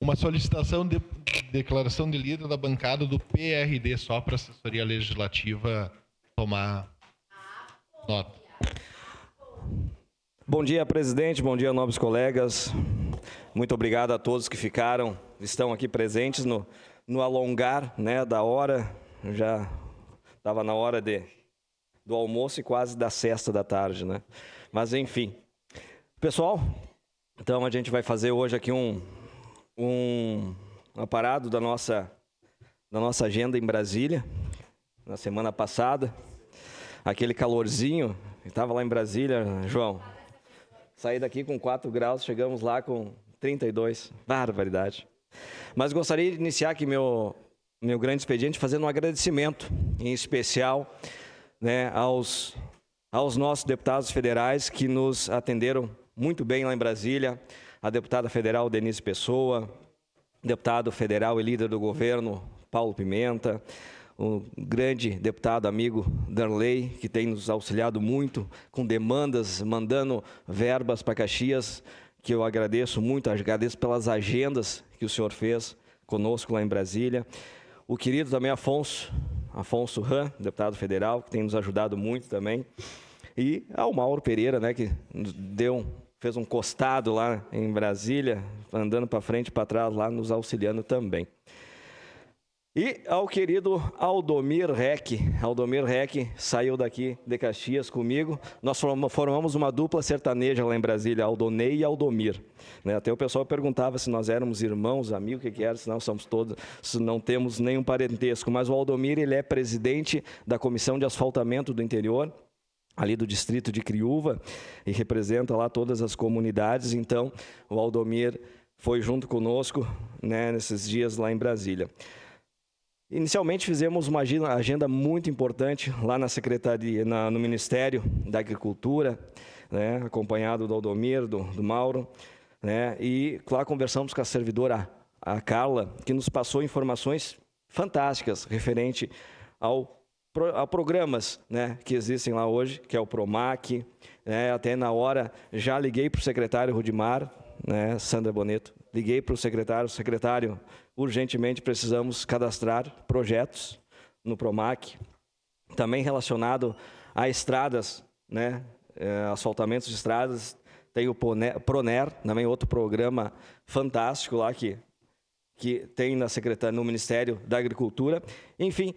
uma solicitação de declaração de líder da bancada do PRD, só para a assessoria legislativa tomar nota. Bom dia, presidente. Bom dia, nobres colegas. Muito obrigado a todos que estão aqui presentes no alongar, né, da hora. Já estava na hora do almoço e quase da sesta da tarde, né? Mas, enfim. Pessoal, então a gente vai fazer hoje aqui um aparado da nossa agenda em Brasília, na semana passada. Aquele calorzinho, estava lá em Brasília, João. Saí daqui com 4 graus, chegamos lá com 32. Barbaridade. Mas gostaria de iniciar aqui meu grande expediente fazendo um agradecimento, em especial, né, aos nossos deputados federais que nos atenderam muito bem lá em Brasília, a deputada federal Denise Pessoa, deputado federal e líder do governo Paulo Pimenta, o grande deputado amigo Darley, que tem nos auxiliado muito com demandas, mandando verbas para Caxias, que eu agradeço muito, agradeço pelas agendas que o senhor fez conosco lá em Brasília. O querido também Afonso Ram, deputado federal, que tem nos ajudado muito também. E ao Mauro Pereira, né, que fez um costado lá em Brasília, andando para frente e para trás lá, nos auxiliando também. E ao querido Aldomir Reck. Aldomir Reck saiu daqui de Caxias comigo. Nós formamos uma dupla sertaneja lá em Brasília, Aldonei e Aldomir. Né? Até o pessoal perguntava se nós éramos irmãos, amigos, o que era, se não somos todos, se não temos nenhum parentesco. Mas o Aldomir, ele é presidente da Comissão de Asfaltamento do Interior, ali do distrito de Criúva, e representa lá todas as comunidades. Então, o Aldomir foi junto conosco, né, nesses dias lá em Brasília. Inicialmente fizemos uma agenda muito importante lá na Secretaria, no Ministério da Agricultura, né, acompanhado do Aldomir, do Mauro, né, e lá conversamos com a servidora, a Carla, que nos passou informações fantásticas referente a programas, né, que existem lá hoje, que é o PROMAC, né, até na hora já liguei para o secretário Rudimar, né, Sandra Boneto, liguei para o secretário, urgentemente precisamos cadastrar projetos no PROMAC, também relacionado a estradas, né, asfaltamentos de estradas, tem o PRONER, também outro programa fantástico lá que tem no Ministério da Agricultura. Enfim,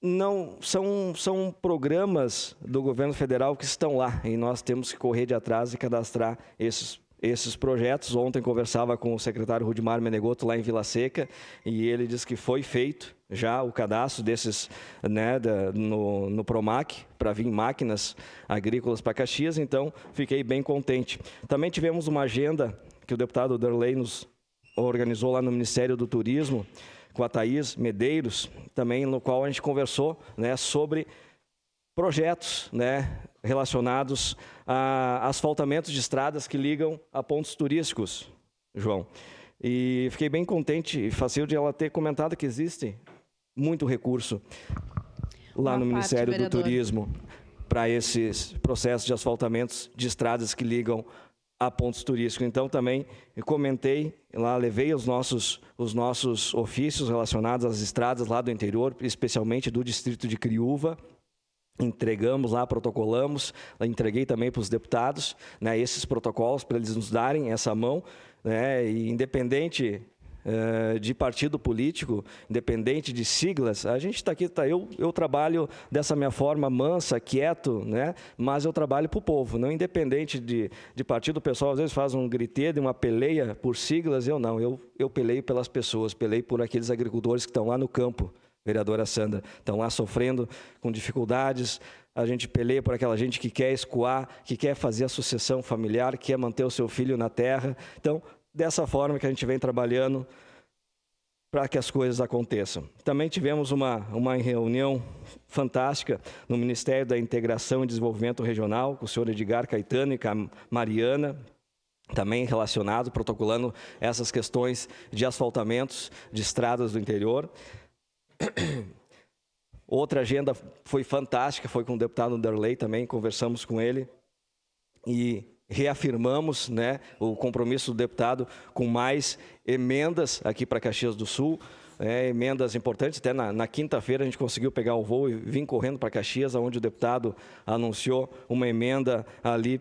não são programas do governo federal que estão lá e nós temos que correr de atrás e cadastrar esses projetos. Ontem conversava com o secretário Rudimar Menegoto lá em Vila Seca e ele disse que foi feito já o cadastro desses, né, no PROMAC, para vir máquinas agrícolas para Caxias, então fiquei bem contente. Também tivemos uma agenda que o deputado Darley nos organizou lá no Ministério do Turismo, com a Thaís Medeiros, também no qual a gente conversou, né, sobre projetos, né, relacionados a asfaltamentos de estradas que ligam a pontos turísticos, João. E fiquei bem contente e fácil de ela ter comentado que existe muito recurso lá no Ministério do Turismo para esses processos de asfaltamentos de estradas que ligam a pontos turísticos. Então, também comentei lá, levei os nossos ofícios relacionados às estradas lá do interior, especialmente do distrito de Criúva. Entregamos lá, protocolamos, entreguei também para os deputados, né, esses protocolos para eles nos darem essa mão, né, e independente de partido político, independente de siglas, a gente está aqui, eu trabalho dessa minha forma mansa, quieto, né, mas eu trabalho para o povo, não independente de partido. O pessoal às vezes faz um griteiro, uma peleia por siglas, eu não, eu peleio pelas pessoas, peleio por aqueles agricultores que estão lá no campo, vereadora Sandra, estão lá sofrendo com dificuldades. A gente peleia por aquela gente que quer escoar, que quer fazer a sucessão familiar, que quer manter o seu filho na terra. Então, dessa forma que a gente vem trabalhando para que as coisas aconteçam. Também tivemos uma reunião fantástica no Ministério da Integração e Desenvolvimento Regional, com o senhor Edgar Caetano e com a Mariana, também relacionado, protocolando essas questões de asfaltamentos de estradas do interior. Outra agenda foi fantástica, foi com o deputado Darley também, conversamos com ele. E reafirmamos, né, o compromisso do deputado com mais emendas aqui para Caxias do Sul, emendas importantes. Até na quinta-feira a gente conseguiu pegar o voo e vir correndo para Caxias, onde o deputado anunciou uma emenda ali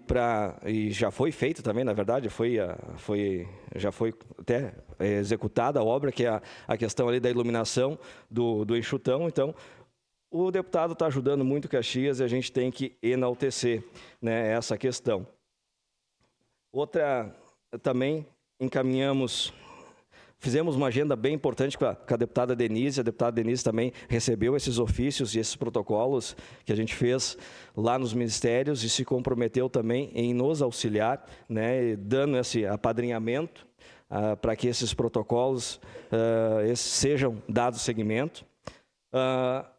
e já foi feita também, na verdade, já foi até executada a obra, que é a questão ali da iluminação do enxutão. Então, o deputado está ajudando muito Caxias e a gente tem que enaltecer, né, essa questão. Outra, também fizemos uma agenda bem importante com a deputada Denise. A deputada Denise também recebeu esses ofícios e esses protocolos que a gente fez lá nos ministérios e se comprometeu também em nos auxiliar, né, dando esse apadrinhamento para que esses protocolos sejam dados seguimento.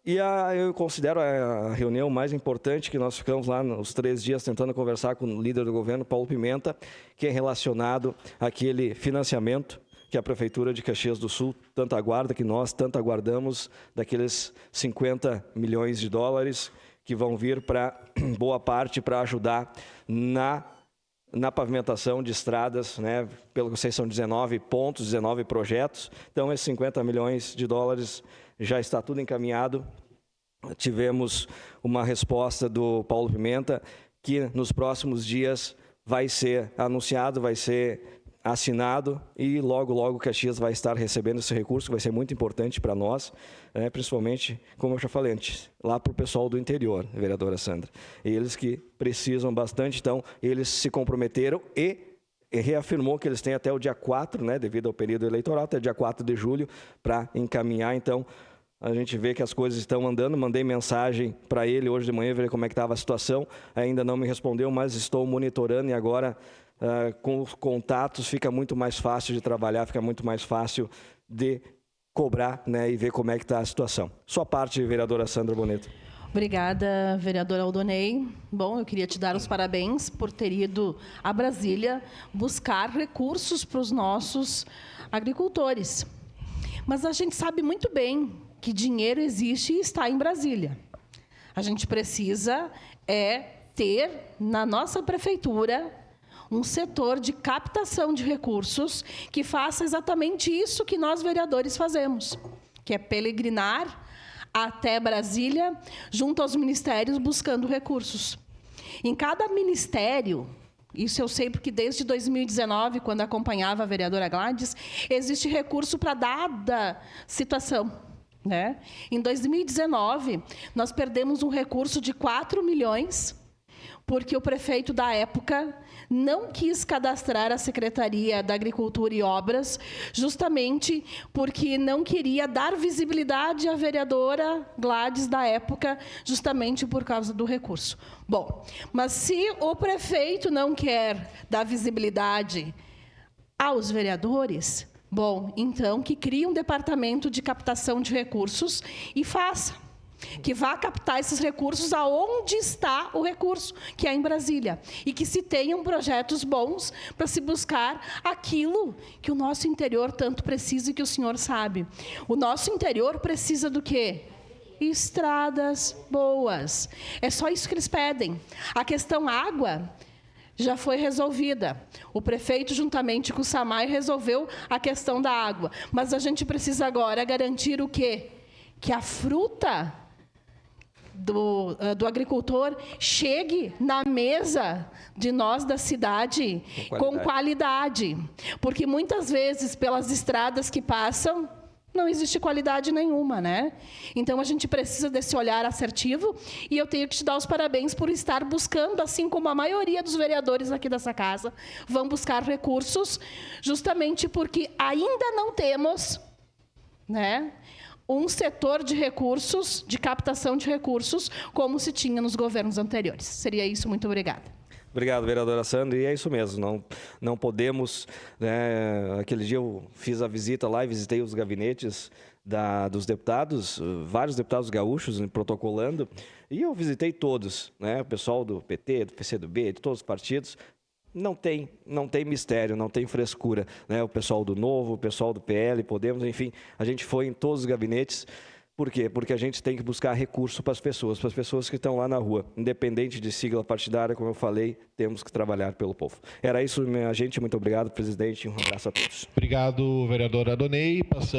Eu considero a reunião mais importante, que nós ficamos lá nos 3 dias tentando conversar com o líder do governo, Paulo Pimenta, que é relacionado àquele financiamento que a Prefeitura de Caxias do Sul tanto aguarda, que nós tanto aguardamos, daqueles 50 milhões de dólares que vão vir para boa parte para ajudar na pavimentação de estradas, né? Pelo que eu sei, são 19 pontos, 19 projetos. Então, esses 50 milhões de dólares já está tudo encaminhado. Tivemos uma resposta do Paulo Pimenta, que nos próximos dias vai ser anunciado, vai ser assinado, e logo, logo Caxias vai estar recebendo esse recurso, que vai ser muito importante para nós, principalmente, como eu já falei antes, lá para o pessoal do interior, vereadora Sandra. Eles que precisam bastante, então, eles se comprometeram e reafirmou que eles têm até o dia 4, né, devido ao período eleitoral, até o dia 4 de julho, para encaminhar. Então, a gente vê que as coisas estão andando. Mandei mensagem para ele hoje de manhã, ver como é que estava a situação. Ainda não me respondeu, mas estou monitorando, e agora, com os contatos, fica muito mais fácil de trabalhar, fica muito mais fácil de cobrar, né, e ver como é que está a situação. Sua parte, vereadora Sandra Boneto. Obrigada, vereadora Aldonei. Bom, eu queria te dar os parabéns por ter ido a Brasília buscar recursos para os nossos agricultores. Mas a gente sabe muito bem que dinheiro existe e está em Brasília. A gente precisa ter na nossa prefeitura um setor de captação de recursos que faça exatamente isso que nós vereadores fazemos, que é peregrinar até Brasília, junto aos ministérios, buscando recursos. Em cada ministério, isso eu sei porque desde 2019, quando acompanhava a vereadora Gladys, existe recurso para dada situação, né? Em 2019, nós perdemos um recurso de 4 milhões, porque o prefeito da época não quis cadastrar a Secretaria da Agricultura e Obras, justamente porque não queria dar visibilidade à vereadora Gladys da época, justamente por causa do recurso. Bom, mas se o prefeito não quer dar visibilidade aos vereadores, bom, então que crie um departamento de captação de recursos e faça. Que vá captar esses recursos aonde está o recurso, que é em Brasília. E que se tenham projetos bons para se buscar aquilo que o nosso interior tanto precisa e que o senhor sabe. O nosso interior precisa do quê? Estradas boas. É só isso que eles pedem. A questão água já foi resolvida. O prefeito, juntamente com o SAMAI, resolveu a questão da água. Mas a gente precisa agora garantir o quê? Que a fruta do agricultor chegue na mesa de nós da cidade com qualidade. Porque muitas vezes, pelas estradas que passam, não existe qualidade nenhuma, né? Então, a gente precisa desse olhar assertivo, e eu tenho que te dar os parabéns por estar buscando, assim como a maioria dos vereadores aqui dessa casa, vão buscar recursos, justamente porque ainda não temos, né, um setor de recursos, de captação de recursos, como se tinha nos governos anteriores. Seria isso, muito obrigada. Obrigado, vereadora Sandra, e é isso mesmo, não podemos, né, aquele dia eu fiz a visita lá e visitei os gabinetes dos deputados, vários deputados gaúchos protocolando, e eu visitei todos, né, o pessoal do PT, do PCdoB, de todos os partidos. Não tem mistério, não tem frescura, né? O pessoal do Novo, o pessoal do PL, Podemos, enfim, a gente foi em todos os gabinetes, Por quê? Porque a gente tem que buscar recurso para as pessoas que estão lá na rua. Independente de sigla partidária, como eu falei, temos que trabalhar pelo povo. Era isso, minha gente. Muito obrigado, presidente. Um abraço a todos. Obrigado, vereador Adonei. Passamos